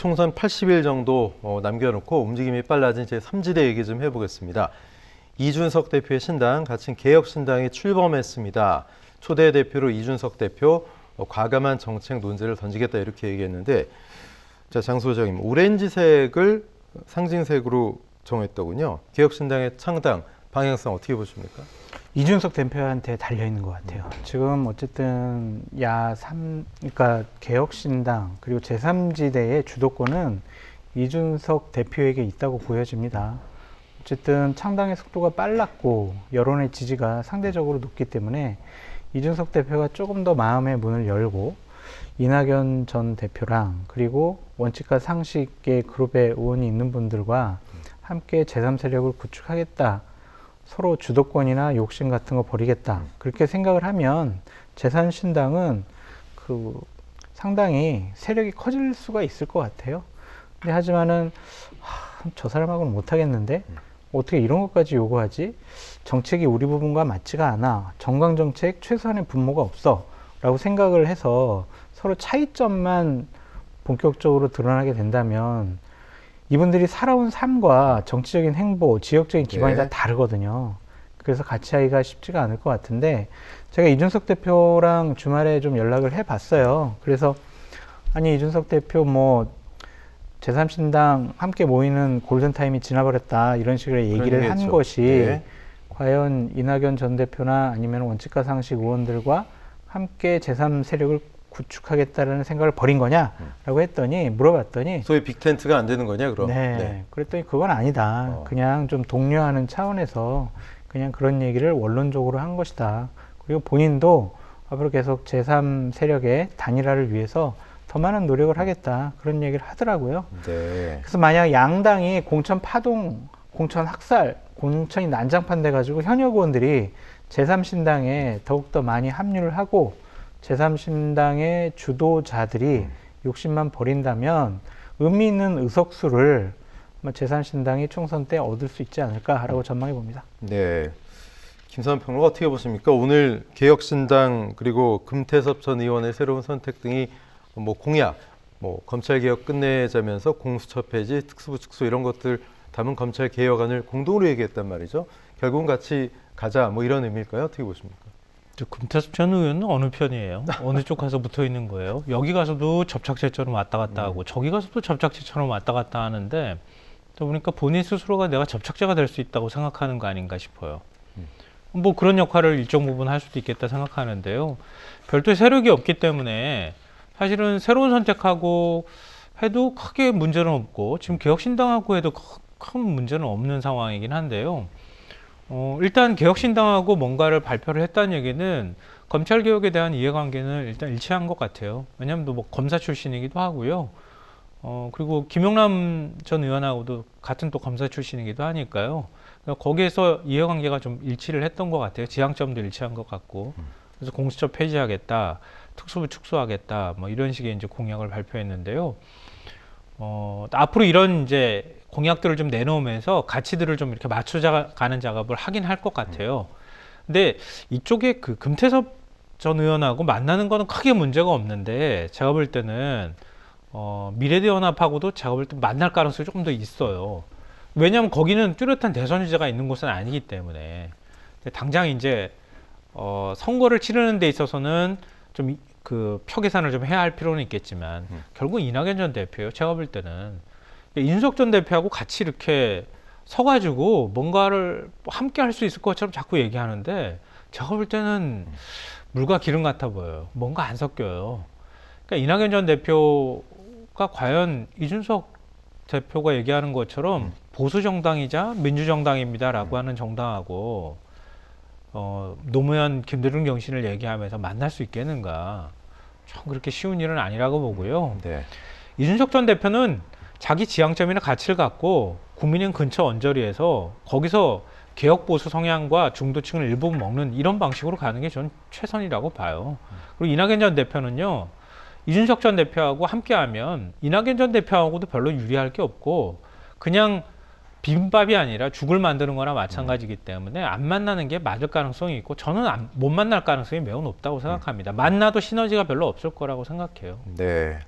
총선 80일 정도 남겨놓고 움직임이 빨라진 제3지대 얘기 좀 해보겠습니다. 이준석 대표의 신당, 같은 개혁신당이 출범했습니다. 초대 대표로 이준석 대표 과감한 정책 논제를 던지겠다 이렇게 얘기했는데, 자, 장 소장님, 오렌지색을 상징색으로 정했더군요. 개혁신당의 창당 방향성 어떻게 보십니까? 이준석 대표한테 달려 있는 것 같아요. 지금 어쨌든 그러니까 개혁신당 그리고 제3지대의 주도권은 이준석 대표에게 있다고 보여집니다. 어쨌든 창당의 속도가 빨랐고 여론의 지지가 상대적으로 높기 때문에 이준석 대표가 조금 더 마음의 문을 열고 이낙연 전 대표랑 그리고 원칙과 상식의 그룹의 의원이 있는 분들과 함께 제3세력을 구축하겠다. 서로 주도권이나 욕심 같은 거 버리겠다. 그렇게 생각을 하면 제3신당은 상당히 세력이 커질 수가 있을 것 같아요. 근데 하지만은 저 사람하고는 못하겠는데 어떻게 이런 것까지 요구하지? 정책이 우리 부분과 맞지가 않아. 정강정책 최소한의 분모가 없어. 라고 생각을 해서 서로 차이점만 본격적으로 드러나게 된다면 이분들이 살아온 삶과 정치적인 행보, 지역적인 기반이 다 다르거든요. 그래서 같이 하기가 쉽지가 않을 것 같은데, 제가 이준석 대표랑 주말에 좀 연락을 해봤어요. 그래서 아니 이준석 대표 제3신당 함께 모이는 골든타임이 지나버렸다 이런 식으로 얘기를 한 것이 과연 이낙연 전 대표나 아니면 원칙과 상식 의원들과 함께 제3세력을 구축하겠다는 생각을 버린 거냐라고 했더니 물어봤더니 소위 빅텐트가 안 되는 거냐 그럼? 네. 그랬더니 그건 아니다. 그냥 좀 독려하는 차원에서 그냥 그런 얘기를 원론적으로 한 것이다. 그리고 본인도 앞으로 계속 제3세력의 단일화를 위해서 더 많은 노력을 하겠다. 그런 얘기를 하더라고요. 네. 그래서 만약 양당이 공천 파동, 공천 학살, 공천이 난장판 돼가지고 현역 의원들이 제3신당에 더욱더 많이 합류를 하고 제3신당의 주도자들이 욕심만 버린다면 의미 있는 의석수를 제3신당이 총선 때 얻을 수 있지 않을까라고 전망해 봅니다. 네, 김선환 평론가 어떻게 보십니까? 오늘 개혁신당 그리고 금태섭 전 의원의 새로운 선택 등이 공약, 검찰개혁 끝내자면서 공수처 폐지, 특수부 축소 이런 것들 담은 검찰개혁안을 공동으로 얘기했단 말이죠. 결국은 같이 가자 이런 의미일까요? 어떻게 보십니까? 금태섭 전 의원은 어느 편이에요? 어느 쪽 가서 붙어 있는 거예요? 여기 가서도 접착제처럼 왔다 갔다 하고 저기 가서도 접착제처럼 왔다 갔다 하는데 또 보니까 본인 스스로가 내가 접착제가 될 수 있다고 생각하는 거 아닌가 싶어요. 그런 역할을 일정 부분 할 수도 있겠다 생각하는데요. 별도의 세력이 없기 때문에 사실은 새로운 선택하고 해도 크게 문제는 없고 지금 개혁신당하고 해도 큰 문제는 없는 상황이긴 한데요. 일단 개혁신당하고 뭔가를 발표를 했다는 얘기는 검찰개혁에 대한 이해관계는 일단 일치한 것 같아요. 왜냐하면 또 검사 출신이기도 하고요. 그리고 김용남 전 의원하고도 같은 또 검사 출신이기도 하니까요. 그러니까 거기에서 이해관계가 좀 일치를 했던 것 같아요. 지향점도 일치한 것 같고. 그래서 공수처 폐지하겠다, 특수부 축소하겠다, 이런 식의 이제 공약을 발표했는데요. 앞으로 이런 이제 공약들을 좀 내놓으면서 가치들을 좀 이렇게 맞춰가는 작업을 하긴 할 것 같아요. 근데 이쪽에 금태섭 전 의원하고 만나는 거는 크게 문제가 없는데 제가 볼 때는 미래대연합하고도 제가 볼 때 만날 가능성이 조금 더 있어요. 왜냐하면 거기는 뚜렷한 대선 주자가 있는 곳은 아니기 때문에. 당장 이제 선거를 치르는 데 있어서는 좀 표 계산을 좀 해야 할 필요는 있겠지만 결국 이낙연 전 대표예요. 제가 볼 때는 이준석 전 대표하고 같이 이렇게 서가지고 뭔가를 함께 할 수 있을 것처럼 자꾸 얘기하는데 제가 볼 때는 물과 기름 같아 보여요. 뭔가 안 섞여요. 그러니까 이낙연 전 대표가 과연 이준석 대표가 얘기하는 것처럼 보수 정당이자 민주정당입니다라고 하는 정당하고 노무현 김대중 정신을 얘기하면서 만날 수 있겠는가? 참 그렇게 쉬운 일은 아니라고 보고요. 네. 이준석 전 대표는 자기 지향점이나 가치를 갖고 국민의힘 근처 언저리에서 거기서 개혁 보수 성향과 중도층을 일부 먹는 이런 방식으로 가는 게 전 최선이라고 봐요. 그리고 이낙연 전 대표는요, 이준석 전 대표하고 함께하면 이낙연 전 대표하고도 별로 유리할 게 없고 그냥 비빔밥이 아니라 죽을 만드는 거나 마찬가지이기 때문에 안 만나는 게 맞을 가능성이 있고 저는 못 만날 가능성이 매우 높다고 생각합니다. 만나도 시너지가 별로 없을 거라고 생각해요. 네.